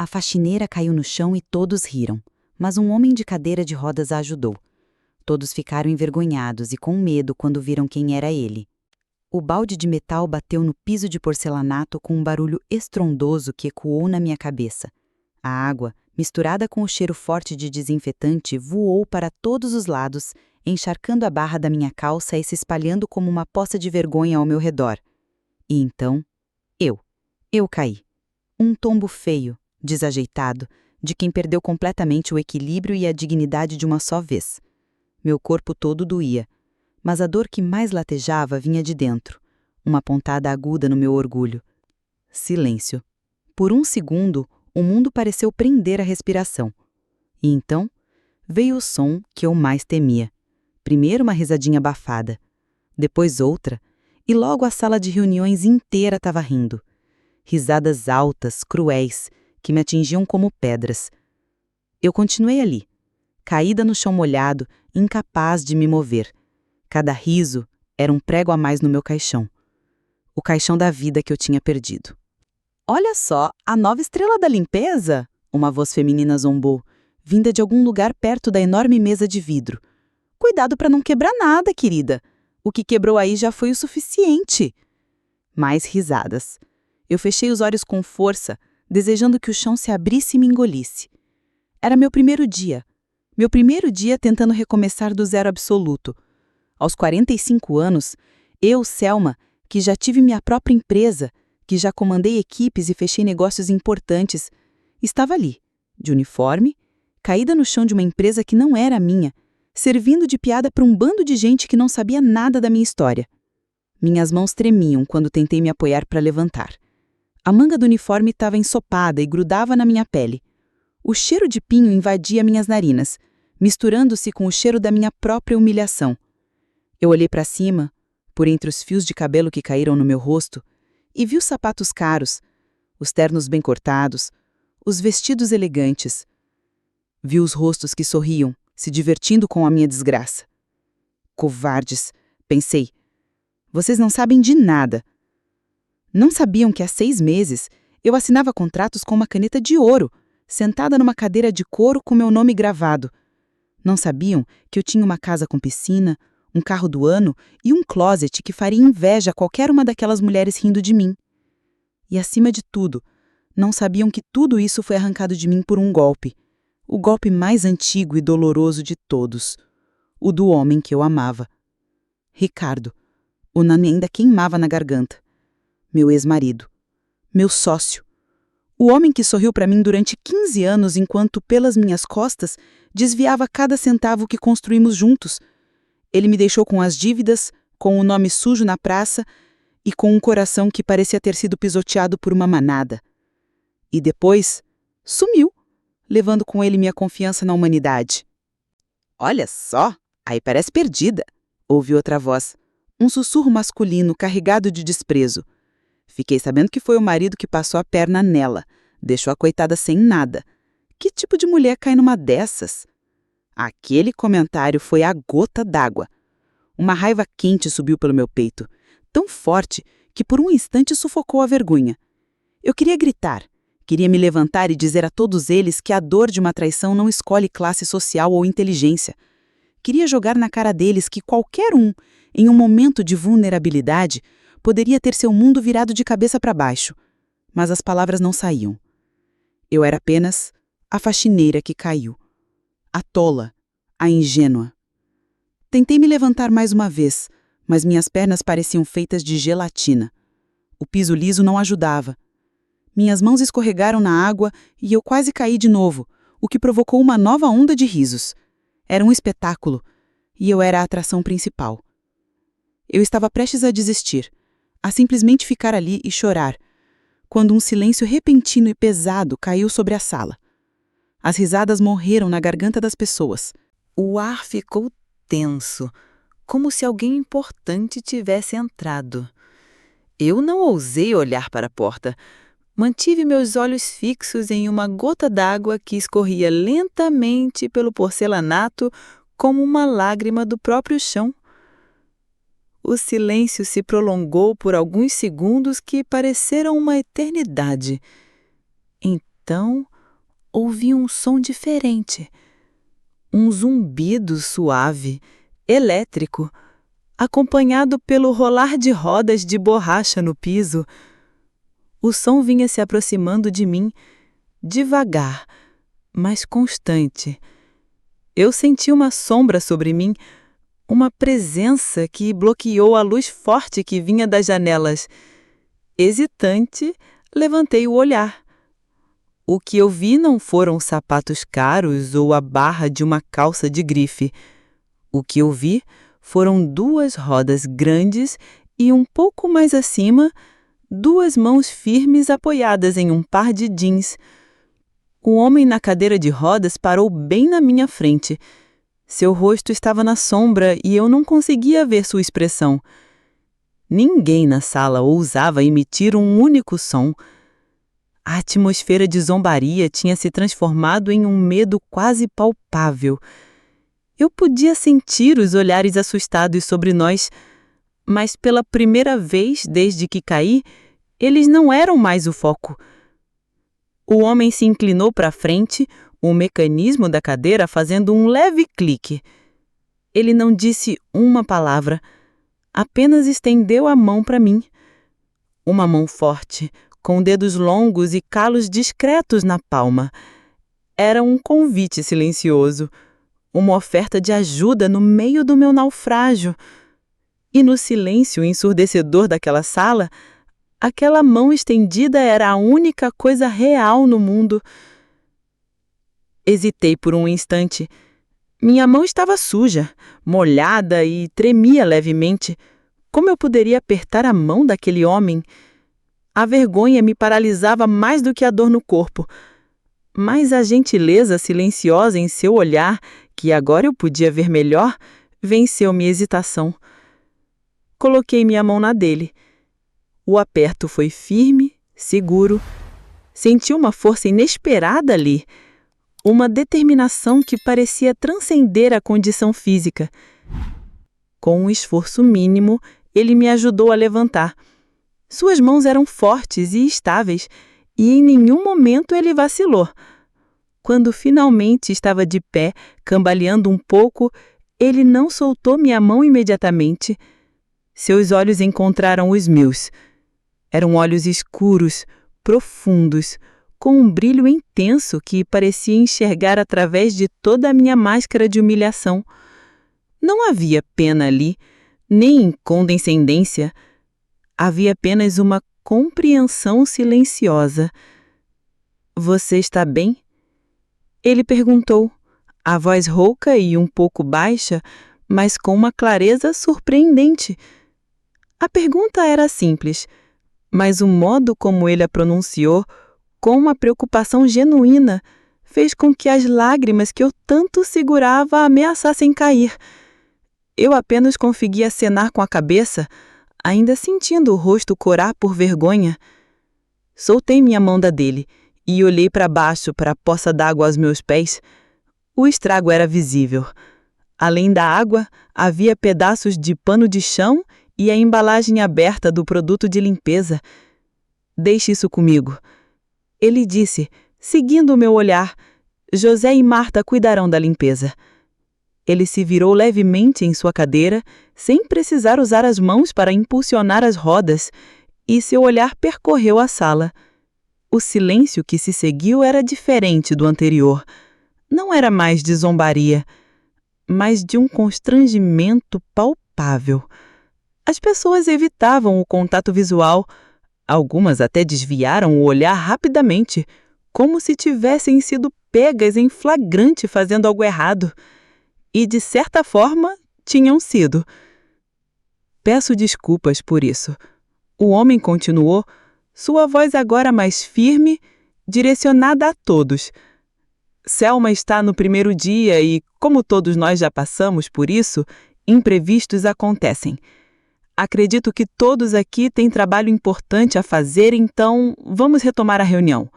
A faxineira caiu no chão e todos riram, mas um homem de cadeira de rodas a ajudou. Todos ficaram envergonhados e com medo quando viram quem era ele. O balde de metal bateu no piso de porcelanato com um barulho estrondoso que ecoou na minha cabeça. A água, misturada com o cheiro forte de desinfetante, voou para todos os lados, encharcando a barra da minha calça e se espalhando como uma poça de vergonha ao meu redor. E então, eu caí. Um tombo feio, desajeitado, de quem perdeu completamente o equilíbrio e a dignidade de uma só vez. Meu corpo todo doía, mas a dor que mais latejava vinha de dentro, uma pontada aguda no meu orgulho. Silêncio. Por um segundo, o mundo pareceu prender a respiração. E então, veio o som que eu mais temia. Primeiro uma risadinha abafada, depois outra, e logo a sala de reuniões inteira estava rindo. Risadas altas, cruéis, que me atingiam como pedras. Eu continuei ali, caída no chão molhado, incapaz de me mover. Cada riso era um prego a mais no meu caixão. O caixão da vida que eu tinha perdido. "Olha só, a nova estrela da limpeza!" Uma voz feminina zombou, vinda de algum lugar perto da enorme mesa de vidro. "Cuidado para não quebrar nada, querida. O que quebrou aí já foi o suficiente." Mais risadas. Eu fechei os olhos com força, desejando que o chão se abrisse e me engolisse. Era meu primeiro dia tentando recomeçar do zero absoluto. Aos 45 anos, eu, Selma, que já tive minha própria empresa, que já comandei equipes e fechei negócios importantes, estava ali, de uniforme, caída no chão de uma empresa que não era minha, servindo de piada para um bando de gente que não sabia nada da minha história. Minhas mãos tremiam quando tentei me apoiar para levantar. A manga do uniforme estava ensopada e grudava na minha pele. O cheiro de pinho invadia minhas narinas, misturando-se com o cheiro da minha própria humilhação. Eu olhei para cima, por entre os fios de cabelo que caíram no meu rosto, e vi os sapatos caros, os ternos bem cortados, os vestidos elegantes. Vi os rostos que sorriam, se divertindo com a minha desgraça. Covardes, pensei. Vocês não sabem de nada. Não sabiam que há 6 meses eu assinava contratos com uma caneta de ouro, sentada numa cadeira de couro com meu nome gravado. Não sabiam que eu tinha uma casa com piscina, um carro do ano e um closet que faria inveja a qualquer uma daquelas mulheres rindo de mim. E, acima de tudo, não sabiam que tudo isso foi arrancado de mim por um golpe. O golpe mais antigo e doloroso de todos. O do homem que eu amava. Ricardo. O nome ainda queimava na garganta. Meu ex-marido. Meu sócio. O homem que sorriu para mim durante 15 anos enquanto, pelas minhas costas, desviava cada centavo que construímos juntos. Ele me deixou com as dívidas, com o nome sujo na praça e com um coração que parecia ter sido pisoteado por uma manada. E depois, sumiu, levando com ele minha confiança na humanidade. "Olha só, aí parece perdida", ouvi outra voz, um sussurro masculino carregado de desprezo. Fiquei sabendo que foi o marido que passou a perna nela, deixou a coitada sem nada. Que tipo de mulher cai numa dessas? Aquele comentário foi a gota d'água. Uma raiva quente subiu pelo meu peito, tão forte que por um instante sufocou a vergonha. Eu queria gritar, queria me levantar e dizer a todos eles que a dor de uma traição não escolhe classe social ou inteligência. Queria jogar na cara deles que qualquer um, em um momento de vulnerabilidade, poderia ter seu mundo virado de cabeça para baixo. Mas as palavras não saíam. Eu era apenas a faxineira que caiu. A tola, a ingênua. Tentei me levantar mais uma vez, mas minhas pernas pareciam feitas de gelatina. O piso liso não ajudava. Minhas mãos escorregaram na água e eu quase caí de novo, o que provocou uma nova onda de risos. Era um espetáculo, e eu era a atração principal. Eu estava prestes a desistir, a simplesmente ficar ali e chorar, quando um silêncio repentino e pesado caiu sobre a sala. As risadas morreram na garganta das pessoas. O ar ficou tenso, como se alguém importante tivesse entrado. Eu não ousei olhar para a porta. Mantive meus olhos fixos em uma gota d'água que escorria lentamente pelo porcelanato como uma lágrima do próprio chão. O silêncio se prolongou por alguns segundos que pareceram uma eternidade. Então, ouvi um som diferente. Um zumbido suave, elétrico, acompanhado pelo rolar de rodas de borracha no piso. O som vinha se aproximando de mim, devagar, mas constante. Eu senti uma sombra sobre mim, uma presença que bloqueou a luz forte que vinha das janelas. Hesitante, levantei o olhar. O que eu vi não foram sapatos caros ou a barra de uma calça de grife. O que eu vi foram 2 rodas grandes e, um pouco mais acima, 2 mãos firmes apoiadas em um par de jeans. O homem na cadeira de rodas parou bem na minha frente. Seu rosto estava na sombra e eu não conseguia ver sua expressão. Ninguém na sala ousava emitir um único som. A atmosfera de zombaria tinha se transformado em um medo quase palpável. Eu podia sentir os olhares assustados sobre nós, mas pela primeira vez desde que caí, eles não eram mais o foco. O homem se inclinou para frente, o mecanismo da cadeira fazendo um leve clique. Ele não disse uma palavra, apenas estendeu a mão para mim. Uma mão forte, com dedos longos e calos discretos na palma. Era um convite silencioso, uma oferta de ajuda no meio do meu naufrágio. E no silêncio ensurdecedor daquela sala, aquela mão estendida era a única coisa real no mundo. Hesitei por um instante. Minha mão estava suja, molhada e tremia levemente. Como eu poderia apertar a mão daquele homem? A vergonha me paralisava mais do que a dor no corpo. Mas a gentileza silenciosa em seu olhar, que agora eu podia ver melhor, venceu minha hesitação. Coloquei minha mão na dele. O aperto foi firme, seguro. Senti uma força inesperada ali, uma determinação que parecia transcender a condição física. Com um esforço mínimo, ele me ajudou a levantar. Suas mãos eram fortes e estáveis, e em nenhum momento ele vacilou. Quando finalmente estava de pé, cambaleando um pouco, ele não soltou minha mão imediatamente. Seus olhos encontraram os meus. Eram olhos escuros, profundos, com um brilho intenso que parecia enxergar através de toda a minha máscara de humilhação. Não havia pena ali, nem condescendência. Havia apenas uma compreensão silenciosa. "Você está bem?" Ele perguntou, a voz rouca e um pouco baixa, mas com uma clareza surpreendente. A pergunta era simples, mas o modo como ele a pronunciou, com uma preocupação genuína, fez com que as lágrimas que eu tanto segurava ameaçassem cair. Eu apenas conseguia acenar com a cabeça, ainda sentindo o rosto corar por vergonha. Soltei minha mão da dele e olhei para baixo para a poça d'água aos meus pés. O estrago era visível. Além da água, havia pedaços de pano de chão e a embalagem aberta do produto de limpeza. "Deixe isso comigo", ele disse, seguindo o meu olhar. "José e Marta cuidarão da limpeza." Ele se virou levemente em sua cadeira, sem precisar usar as mãos para impulsionar as rodas, e seu olhar percorreu a sala. O silêncio que se seguiu era diferente do anterior. Não era mais de zombaria, mas de um constrangimento palpável. As pessoas evitavam o contato visual. Algumas até desviaram o olhar rapidamente, como se tivessem sido pegas em flagrante fazendo algo errado. E, de certa forma, tinham sido. "Peço desculpas por isso." O homem continuou, sua voz agora mais firme, direcionada a todos. "Selma está no primeiro dia e, como todos nós já passamos por isso, imprevistos acontecem. Acredito que todos aqui têm trabalho importante a fazer, então vamos retomar a reunião."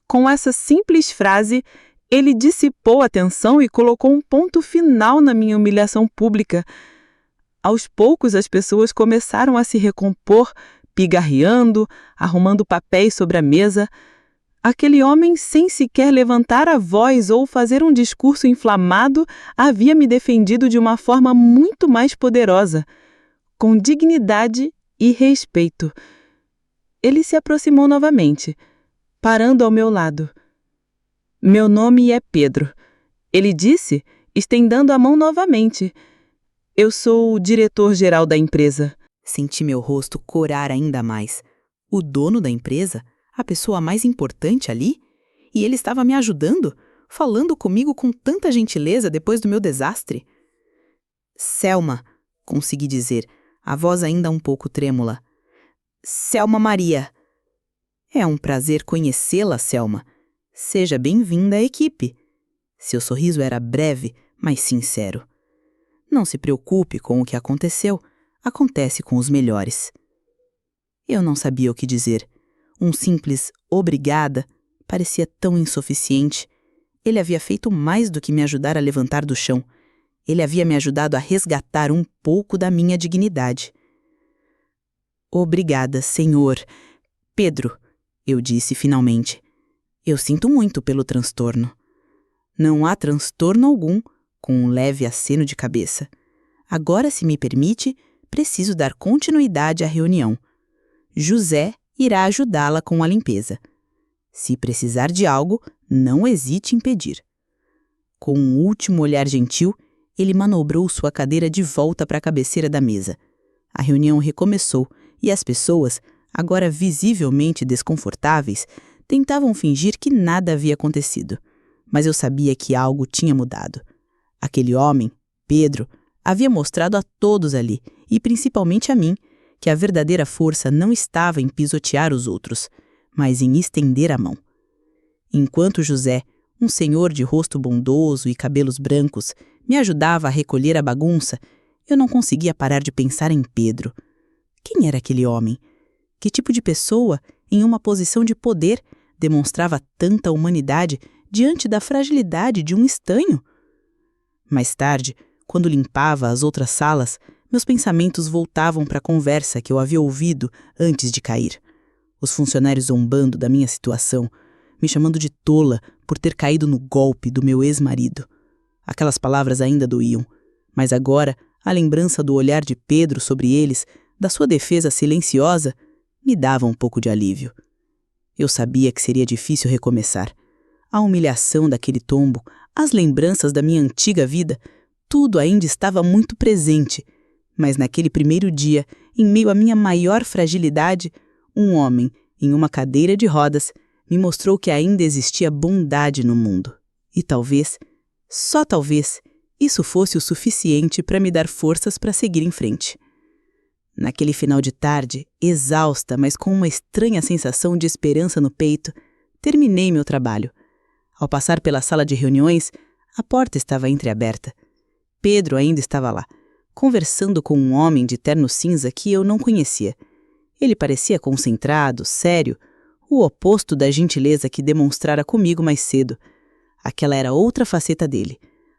Com essa simples frase, ele dissipou a tensão e colocou um ponto final na minha humilhação pública. Aos poucos, as pessoas começaram a se recompor, pigarreando, arrumando papéis sobre a mesa. Aquele homem, sem sequer levantar a voz ou fazer um discurso inflamado, havia me defendido de uma forma muito mais poderosa, com dignidade e respeito. Ele se aproximou novamente, parando ao meu lado. Meu nome é Pedro, ele disse, estendendo a mão novamente. Eu sou o diretor-geral da empresa. Senti meu rosto corar ainda mais. O dono da empresa? A pessoa mais importante ali? E ele estava me ajudando, falando comigo com tanta gentileza depois do meu desastre? Selma, consegui dizer, a voz ainda um pouco trêmula. Selma Maria. É um prazer conhecê-la, Selma. Seja bem-vinda à equipe. Seu sorriso era breve, mas sincero. Não se preocupe com o que aconteceu. Acontece com os melhores. Eu não sabia o que dizer. Um simples obrigada parecia tão insuficiente. Ele havia feito mais do que me ajudar a levantar do chão. Ele havia me ajudado a resgatar um pouco da minha dignidade. Obrigada, senhor. Pedro, eu disse finalmente. Eu sinto muito pelo transtorno. Não há transtorno algum, com um leve aceno de cabeça. Agora, se me permite, preciso dar continuidade à reunião. José irá ajudá-la com a limpeza. Se precisar de algo, não hesite em pedir. Com um último olhar gentil, ele manobrou sua cadeira de volta para a cabeceira da mesa. A reunião recomeçou e as pessoas, agora visivelmente desconfortáveis, tentavam fingir que nada havia acontecido. Mas eu sabia que algo tinha mudado. Aquele homem, Pedro, havia mostrado a todos ali, e principalmente a mim, que a verdadeira força não estava em pisotear os outros, mas em estender a mão. Enquanto José, um senhor de rosto bondoso e cabelos brancos, me ajudava a recolher a bagunça, eu não conseguia parar de pensar em Pedro. Quem era aquele homem? Que tipo de pessoa, em uma posição de poder, demonstrava tanta humanidade diante da fragilidade de um estanho? Mais tarde, quando limpava as outras salas, meus pensamentos voltavam para a conversa que eu havia ouvido antes de cair. Os funcionários zombando da minha situação, me chamando de tola por ter caído no golpe do meu ex-marido. Aquelas palavras ainda doíam, mas agora a lembrança do olhar de Pedro sobre eles, da sua defesa silenciosa, me dava um pouco de alívio. Eu sabia que seria difícil recomeçar. A humilhação daquele tombo, as lembranças da minha antiga vida, tudo ainda estava muito presente. Mas naquele primeiro dia, em meio à minha maior fragilidade, um homem, em uma cadeira de rodas, me mostrou que ainda existia bondade no mundo. E talvez, só talvez, isso fosse o suficiente para me dar forças para seguir em frente. Naquele final de tarde, exausta, mas com uma estranha sensação de esperança no peito, terminei meu trabalho. Ao passar pela sala de reuniões, a porta estava entreaberta. Pedro ainda estava lá, conversando com um homem de terno cinza que eu não conhecia. Ele parecia concentrado, sério, o oposto da gentileza que demonstrara comigo mais cedo. Aquela era outra faceta dele,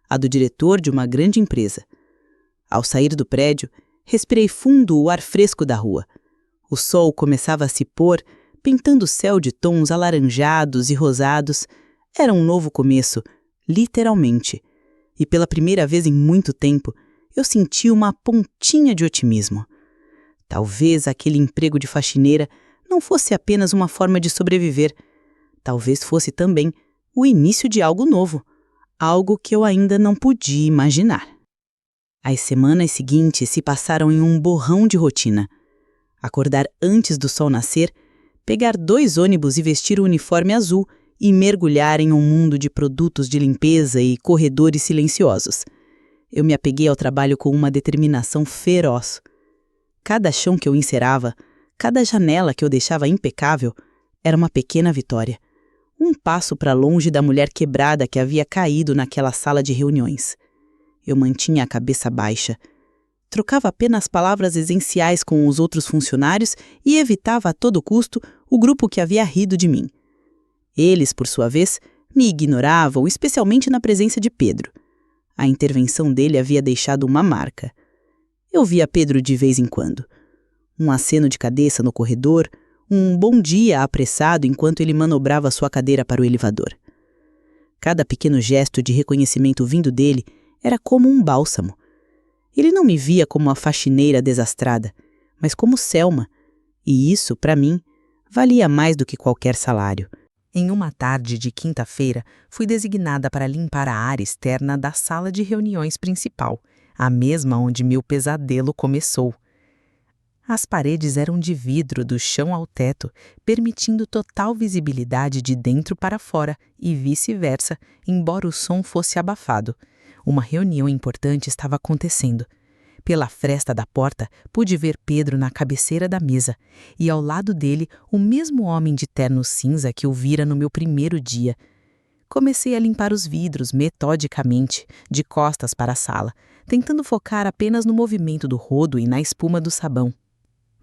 a do diretor de uma grande empresa. Ao sair do prédio, respirei fundo o ar fresco da rua. O sol começava a se pôr, pintando o céu de tons alaranjados e rosados. Era um novo começo, literalmente. E pela primeira vez em muito tempo, eu senti uma pontinha de otimismo. Talvez aquele emprego de faxineira não fosse apenas uma forma de sobreviver. Talvez fosse também o início de algo novo, algo que eu ainda não podia imaginar. As semanas seguintes se passaram em um borrão de rotina. Acordar antes do sol nascer, pegar 2 ônibus e vestir o uniforme azul e mergulhar em um mundo de produtos de limpeza e corredores silenciosos. Eu me apeguei ao trabalho com uma determinação feroz. Cada chão que eu encerava, cada janela que eu deixava impecável, era uma pequena vitória. Um passo para longe da mulher quebrada que havia caído naquela sala de reuniões. Eu mantinha a cabeça baixa. Trocava apenas palavras essenciais com os outros funcionários e evitava a todo custo o grupo que havia rido de mim. Eles, por sua vez, me ignoravam, especialmente na presença de Pedro. A intervenção dele havia deixado uma marca. Eu via Pedro de vez em quando. Um aceno de cabeça no corredor, um bom dia apressado enquanto ele manobrava sua cadeira para o elevador. Cada pequeno gesto de reconhecimento vindo dele era como um bálsamo. Ele não me via como a faxineira desastrada, mas como Selma, e isso, para mim, valia mais do que qualquer salário. Em uma tarde de quinta-feira, fui designada para limpar a área externa da sala de reuniões principal, a mesma onde meu pesadelo começou. As paredes eram de vidro do chão ao teto, permitindo total visibilidade de dentro para fora e vice-versa, embora o som fosse abafado. Uma reunião importante estava acontecendo. Pela fresta da porta, pude ver Pedro na cabeceira da mesa e, ao lado dele, o mesmo homem de terno cinza que eu vira no meu primeiro dia. Comecei a limpar os vidros metodicamente, de costas para a sala, tentando focar apenas no movimento do rodo e na espuma do sabão.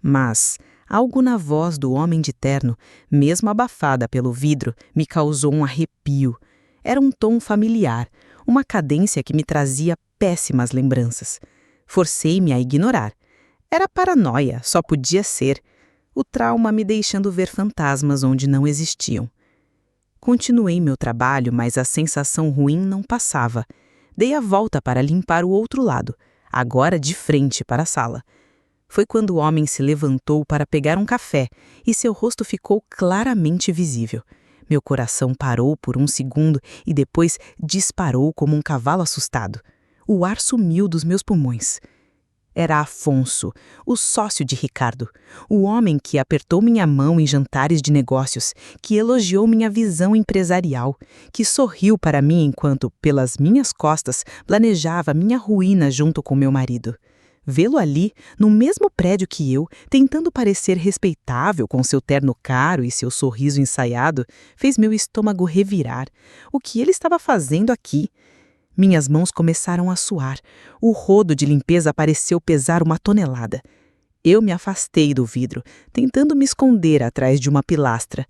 Mas algo na voz do homem de terno, mesmo abafada pelo vidro, me causou um arrepio. Era um tom familiar, uma cadência que me trazia péssimas lembranças. Forcei-me a ignorar. Era paranoia, só podia ser. O trauma me deixando ver fantasmas onde não existiam. Continuei meu trabalho, mas a sensação ruim não passava. Dei a volta para limpar o outro lado, agora de frente para a sala. Foi quando o homem se levantou para pegar um café e seu rosto ficou claramente visível. Meu coração parou por um segundo e depois disparou como um cavalo assustado. O ar sumiu dos meus pulmões. Era Afonso, o sócio de Ricardo, o homem que apertou minha mão em jantares de negócios, que elogiou minha visão empresarial, que sorriu para mim enquanto, pelas minhas costas, planejava minha ruína junto com meu marido. Vê-lo ali, no mesmo prédio que eu, tentando parecer respeitável com seu terno caro e seu sorriso ensaiado, fez meu estômago revirar. O que ele estava fazendo aqui? Minhas mãos começaram a suar. O rodo de limpeza pareceu pesar 1 tonelada. Eu me afastei do vidro, tentando me esconder atrás de uma pilastra.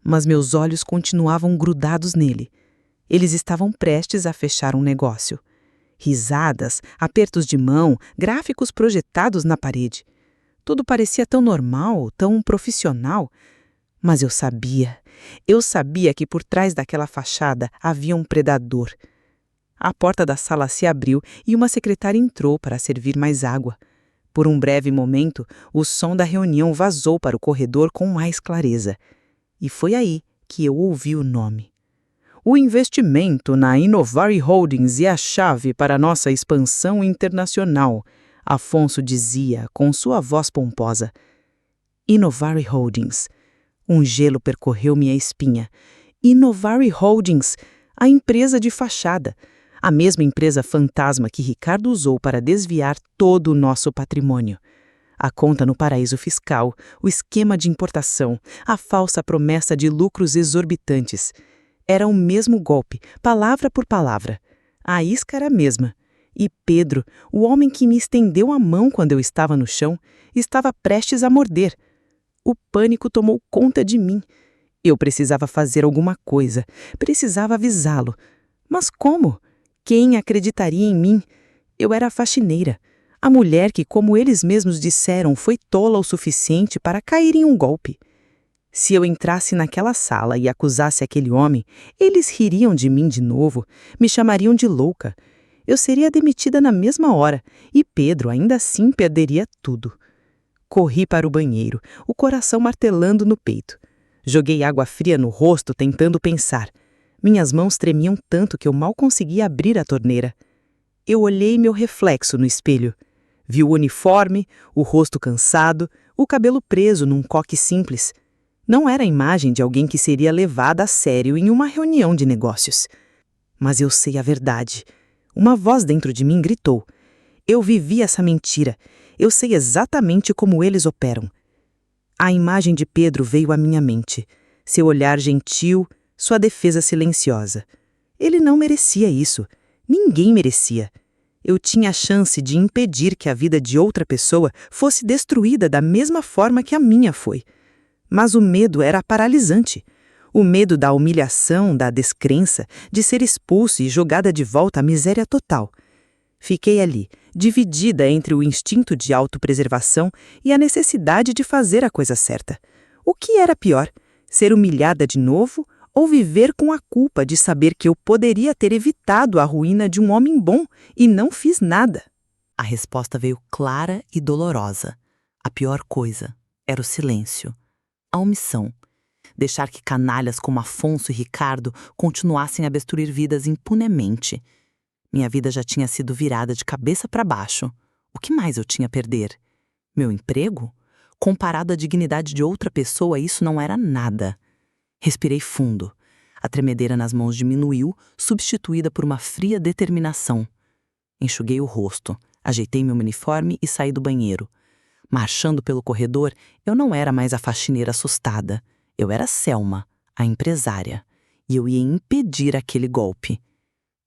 Mas meus olhos continuavam grudados nele. Eles estavam prestes a fechar um negócio. Risadas, apertos de mão, gráficos projetados na parede. Tudo parecia tão normal, tão profissional. Mas eu sabia que por trás daquela fachada havia um predador. A porta da sala se abriu e uma secretária entrou para servir mais água. Por um breve momento, o som da reunião vazou para o corredor com mais clareza. E foi aí que eu ouvi o nome. O investimento na Innovari Holdings é a chave para nossa expansão internacional, Afonso dizia com sua voz pomposa. Innovari Holdings. Um gelo percorreu minha espinha. Innovari Holdings, a empresa de fachada. A mesma empresa fantasma que Ricardo usou para desviar todo o nosso patrimônio. A conta no paraíso fiscal, o esquema de importação, a falsa promessa de lucros exorbitantes. Era o mesmo golpe, palavra por palavra. A isca era a mesma. E Pedro, o homem que me estendeu a mão quando eu estava no chão, estava prestes a morder. O pânico tomou conta de mim. Eu precisava fazer alguma coisa, precisava avisá-lo. Mas como? Quem acreditaria em mim? Eu era a faxineira, a mulher que, como eles mesmos disseram, foi tola o suficiente para cair em um golpe. Se eu entrasse naquela sala e acusasse aquele homem, eles ririam de mim de novo, me chamariam de louca. Eu seria demitida na mesma hora e Pedro ainda assim perderia tudo. Corri para o banheiro, o coração martelando no peito. Joguei água fria no rosto tentando pensar. Minhas mãos tremiam tanto que eu mal conseguia abrir a torneira. Eu olhei meu reflexo no espelho. Vi o uniforme, o rosto cansado, o cabelo preso num coque simples. Não era a imagem de alguém que seria levada a sério em uma reunião de negócios. Mas eu sei a verdade. Uma voz dentro de mim gritou. Eu vivi essa mentira. Eu sei exatamente como eles operam. A imagem de Pedro veio à minha mente. Seu olhar gentil, sua defesa silenciosa. Ele não merecia isso. Ninguém merecia. Eu tinha a chance de impedir que a vida de outra pessoa fosse destruída da mesma forma que a minha foi. Mas o medo era paralisante. O medo da humilhação, da descrença, de ser expulso e jogada de volta à miséria total. Fiquei ali, dividida entre o instinto de autopreservação e a necessidade de fazer a coisa certa. O que era pior, ser humilhada de novo ou viver com a culpa de saber que eu poderia ter evitado a ruína de um homem bom e não fiz nada? A resposta veio clara e dolorosa. A pior coisa era o silêncio, a omissão. Deixar que canalhas como Afonso e Ricardo continuassem a destruir vidas impunemente. Minha vida já tinha sido virada de cabeça para baixo. O que mais eu tinha a perder? Meu emprego? Comparado à dignidade de outra pessoa, isso não era nada. Respirei fundo. A tremedeira nas mãos diminuiu, substituída por uma fria determinação. Enxuguei o rosto, ajeitei meu uniforme e saí do banheiro. Marchando pelo corredor, eu não era mais a faxineira assustada. Eu era Selma, a empresária, e eu ia impedir aquele golpe.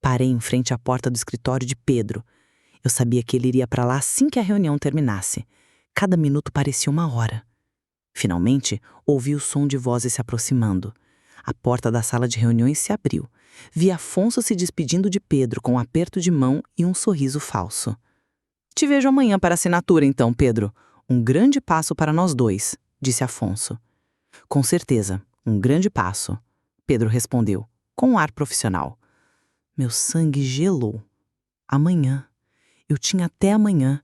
Parei em frente à porta do escritório de Pedro. Eu sabia que ele iria para lá assim que a reunião terminasse. Cada minuto parecia uma hora. Finalmente, ouvi o som de vozes se aproximando. A porta da sala de reuniões se abriu. Vi Afonso se despedindo de Pedro com um aperto de mão e um sorriso falso. "Te vejo amanhã para a assinatura, então, Pedro. Um grande passo para nós dois", disse Afonso. "Com certeza, um grande passo", Pedro respondeu, com um ar profissional. Meu sangue gelou. Amanhã. Eu tinha até amanhã.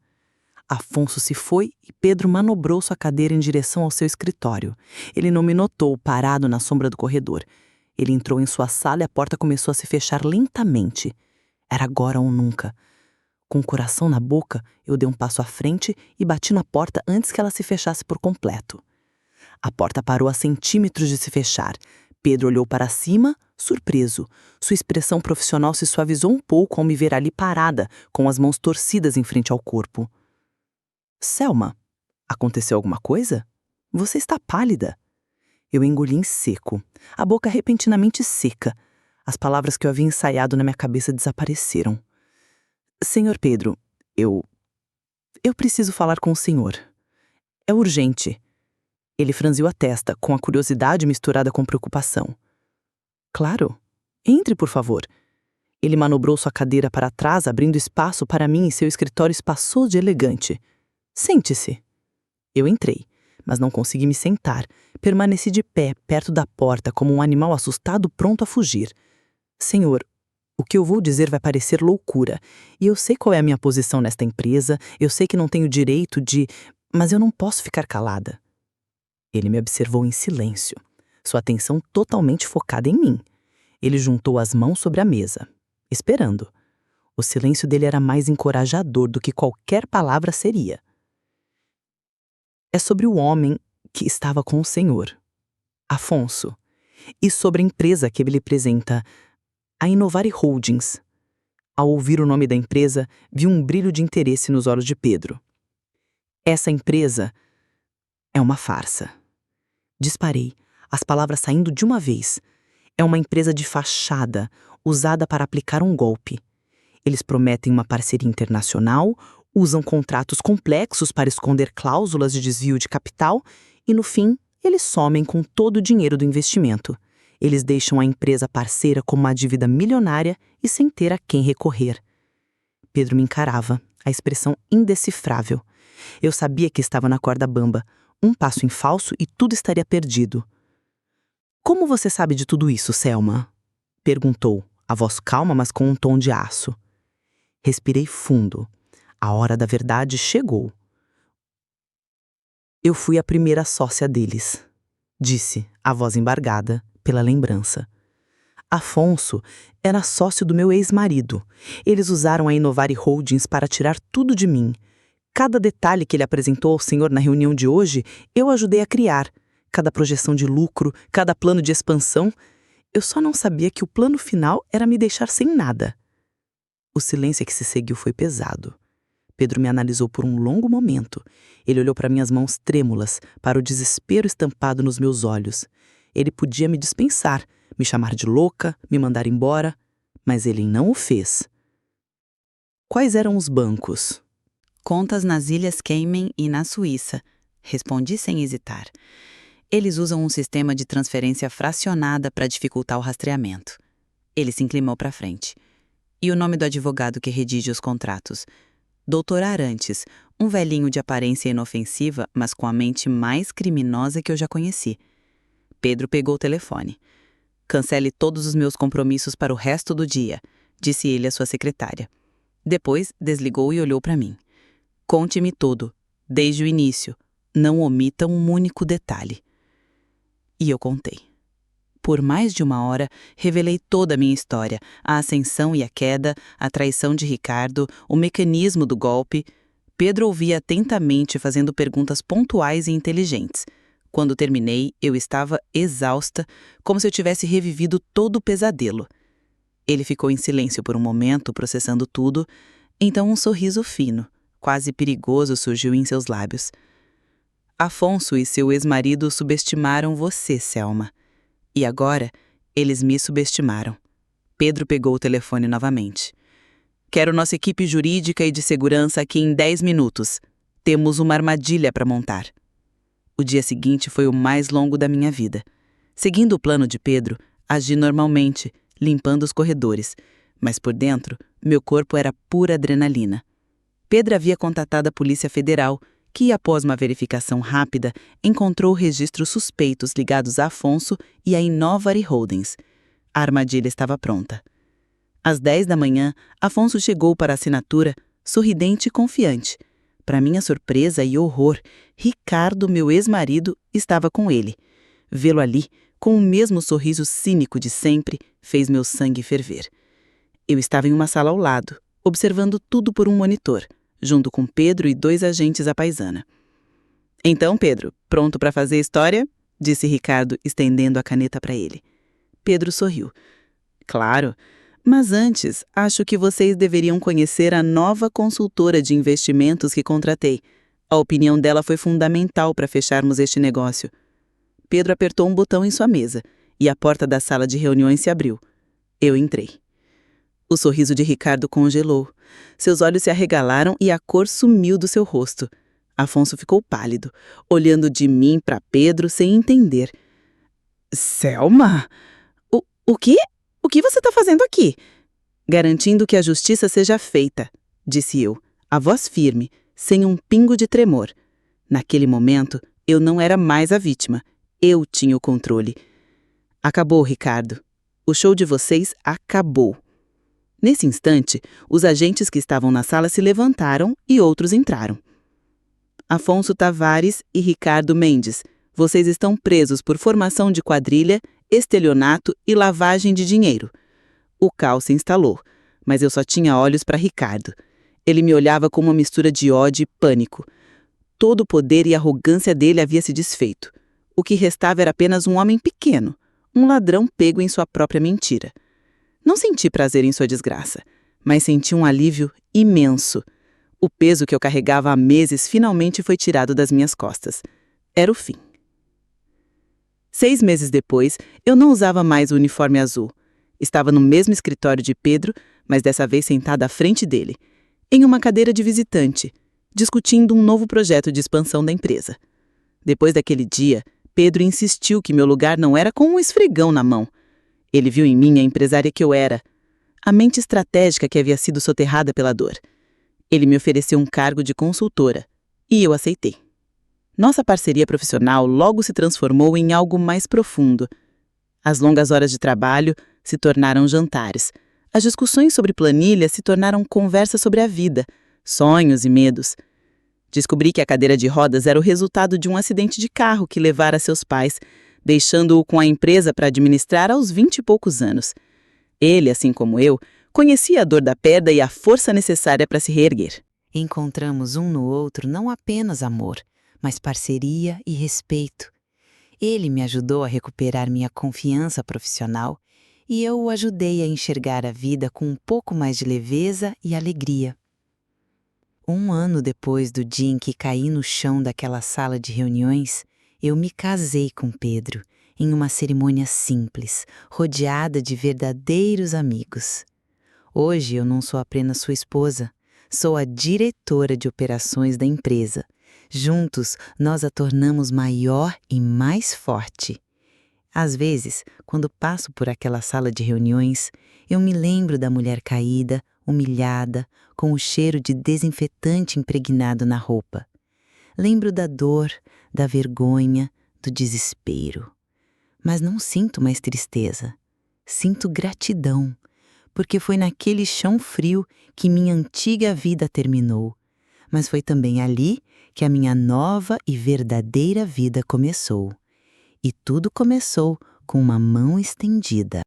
Afonso se foi e Pedro manobrou sua cadeira em direção ao seu escritório. Ele não me notou, parado na sombra do corredor. Ele entrou em sua sala e a porta começou a se fechar lentamente. Era agora ou nunca. Com o coração na boca, eu dei um passo à frente e bati na porta antes que ela se fechasse por completo. A porta parou a centímetros de se fechar. Pedro olhou para cima, surpreso. Sua expressão profissional se suavizou um pouco ao me ver ali parada, com as mãos torcidas em frente ao corpo. "Selma, aconteceu alguma coisa? Você está pálida." Eu engoli em seco, a boca repentinamente seca. As palavras que eu havia ensaiado na minha cabeça desapareceram. "Senhor Pedro, eu preciso falar com o senhor. É urgente." Ele franziu a testa, com a curiosidade misturada com preocupação. "Claro. Entre, por favor." Ele manobrou sua cadeira para trás, abrindo espaço para mim em seu escritório espaçoso e elegante. "Sente-se." Eu entrei, mas não consegui me sentar. Permaneci de pé, perto da porta, como um animal assustado pronto a fugir. "Senhor, o que eu vou dizer vai parecer loucura. E eu sei qual é a minha posição nesta empresa, eu sei que não tenho direito de... Mas eu não posso ficar calada." Ele me observou em silêncio, sua atenção totalmente focada em mim. Ele juntou as mãos sobre a mesa, esperando. O silêncio dele era mais encorajador do que qualquer palavra seria. "É sobre o homem que estava com o senhor, Afonso, e sobre a empresa que ele representa, a Inovari Holdings." Ao ouvir o nome da empresa, vi um brilho de interesse nos olhos de Pedro. "Essa empresa é uma farsa." Disparei, as palavras saindo de uma vez. "É uma empresa de fachada, usada para aplicar um golpe. Eles prometem uma parceria internacional, usam contratos complexos para esconder cláusulas de desvio de capital e, no fim, eles somem com todo o dinheiro do investimento. Eles deixam a empresa parceira com uma dívida milionária e sem ter a quem recorrer." Pedro me encarava, a expressão indecifrável. Eu sabia que estava na corda bamba. Um passo em falso e tudo estaria perdido. "Como você sabe de tudo isso, Selma?" perguntou, a voz calma, mas com um tom de aço. Respirei fundo. A hora da verdade chegou. "Eu fui a primeira sócia deles", disse, a voz embargada pela lembrança. "Afonso era sócio do meu ex-marido. Eles usaram a Inovari Holdings para tirar tudo de mim. Cada detalhe que ele apresentou ao senhor na reunião de hoje, eu ajudei a criar. Cada projeção de lucro, cada plano de expansão. Eu só não sabia que o plano final era me deixar sem nada." O silêncio que se seguiu foi pesado. Pedro me analisou por um longo momento. Ele olhou para minhas mãos trêmulas, para o desespero estampado nos meus olhos. Ele podia me dispensar, me chamar de louca, me mandar embora, mas ele não o fez. "Quais eram os bancos?" "Contas nas Ilhas Cayman e na Suíça", respondi sem hesitar. "Eles usam um sistema de transferência fracionada para dificultar o rastreamento." Ele se inclinou para frente. "E o nome do advogado que redige os contratos?" "Dr. Arantes, Um velhinho de aparência inofensiva, mas com a mente mais criminosa que eu já conheci. Pedro pegou o telefone. "Cancele todos os meus compromissos para o resto do dia", disse ele à sua secretária. Depois, desligou e olhou para mim. "Conte-me tudo, desde o início. Não omita um único detalhe." E eu contei. Por mais de 1 hora, revelei toda a minha história, a ascensão e a queda, a traição de Ricardo, o mecanismo do golpe. Pedro ouvia atentamente, fazendo perguntas pontuais e inteligentes. Quando terminei, eu estava exausta, como se eu tivesse revivido todo o pesadelo. Ele ficou em silêncio por um momento, processando tudo, então um sorriso fino, quase perigoso, surgiu em seus lábios. "Afonso e seu ex-marido subestimaram você, Selma. E agora, eles me subestimaram." Pedro pegou o telefone novamente. "Quero nossa equipe jurídica e de segurança aqui em 10 minutos. Temos uma armadilha para montar." O dia seguinte foi o mais longo da minha vida. Seguindo o plano de Pedro, agi normalmente, limpando os corredores, mas por dentro, meu corpo era pura adrenalina. Pedro havia contatado a Polícia Federal, que, após uma verificação rápida, encontrou registros suspeitos ligados a Afonso e a Innovari Holdings. A armadilha estava pronta. Às 10 da manhã, Afonso chegou para a assinatura, sorridente e confiante. Para minha surpresa e horror, Ricardo, meu ex-marido, estava com ele. Vê-lo ali, com o mesmo sorriso cínico de sempre, fez meu sangue ferver. Eu estava em uma sala ao lado, observando tudo por um monitor, junto com Pedro e 2 agentes à paisana. "Então, Pedro, pronto para fazer história?" disse Ricardo, estendendo a caneta para ele. Pedro sorriu. "Claro, mas antes, acho que vocês deveriam conhecer a nova consultora de investimentos que contratei. A opinião dela foi fundamental para fecharmos este negócio." Pedro apertou um botão em sua mesa e a porta da sala de reuniões se abriu. Eu entrei. O sorriso de Ricardo congelou. Seus olhos se arregalaram e a cor sumiu do seu rosto. Afonso ficou pálido, olhando de mim para Pedro sem entender. "Selma? O quê? O que você está fazendo aqui?" "Garantindo que a justiça seja feita", disse eu, a voz firme, sem um pingo de tremor. Naquele momento, eu não era mais a vítima. Eu tinha o controle. "Acabou, Ricardo. O show de vocês acabou." Nesse instante, os agentes que estavam na sala se levantaram e outros entraram. "Afonso Tavares e Ricardo Mendes, vocês estão presos por formação de quadrilha, estelionato e lavagem de dinheiro." O caos se instalou, mas eu só tinha olhos para Ricardo. Ele me olhava com uma mistura de ódio e pânico. Todo o poder e arrogância dele havia se desfeito. O que restava era apenas um homem pequeno, um ladrão pego em sua própria mentira. Não senti prazer em sua desgraça, mas senti um alívio imenso. O peso que eu carregava há meses finalmente foi tirado das minhas costas. Era o fim. 6 meses depois, eu não usava mais o uniforme azul. Estava no mesmo escritório de Pedro, mas dessa vez sentada à frente dele, em uma cadeira de visitante, discutindo um novo projeto de expansão da empresa. Depois daquele dia, Pedro insistiu que meu lugar não era com um esfregão na mão. Ele viu em mim a empresária que eu era, a mente estratégica que havia sido soterrada pela dor. Ele me ofereceu um cargo de consultora, e eu aceitei. Nossa parceria profissional logo se transformou em algo mais profundo. As longas horas de trabalho se tornaram jantares. As discussões sobre planilha se tornaram conversas sobre a vida, sonhos e medos. Descobri que a cadeira de rodas era o resultado de um acidente de carro que levara seus pais, deixando-o com a empresa para administrar aos 20 e poucos anos. Ele, assim como eu, conhecia a dor da perda e a força necessária para se reerguer. Encontramos um no outro não apenas amor, mas parceria e respeito. Ele me ajudou a recuperar minha confiança profissional e eu o ajudei a enxergar a vida com um pouco mais de leveza e alegria. 1 ano depois do dia em que caí no chão daquela sala de reuniões, eu me casei com Pedro, em uma cerimônia simples, rodeada de verdadeiros amigos. Hoje eu não sou apenas sua esposa, sou a diretora de operações da empresa. Juntos, nós a tornamos maior e mais forte. Às vezes, quando passo por aquela sala de reuniões, eu me lembro da mulher caída, humilhada, com o cheiro de desinfetante impregnado na roupa. Lembro da dor, da vergonha, do desespero. Mas não sinto mais tristeza. Sinto gratidão, porque foi naquele chão frio que minha antiga vida terminou. Mas foi também ali que a minha nova e verdadeira vida começou. E tudo começou com uma mão estendida.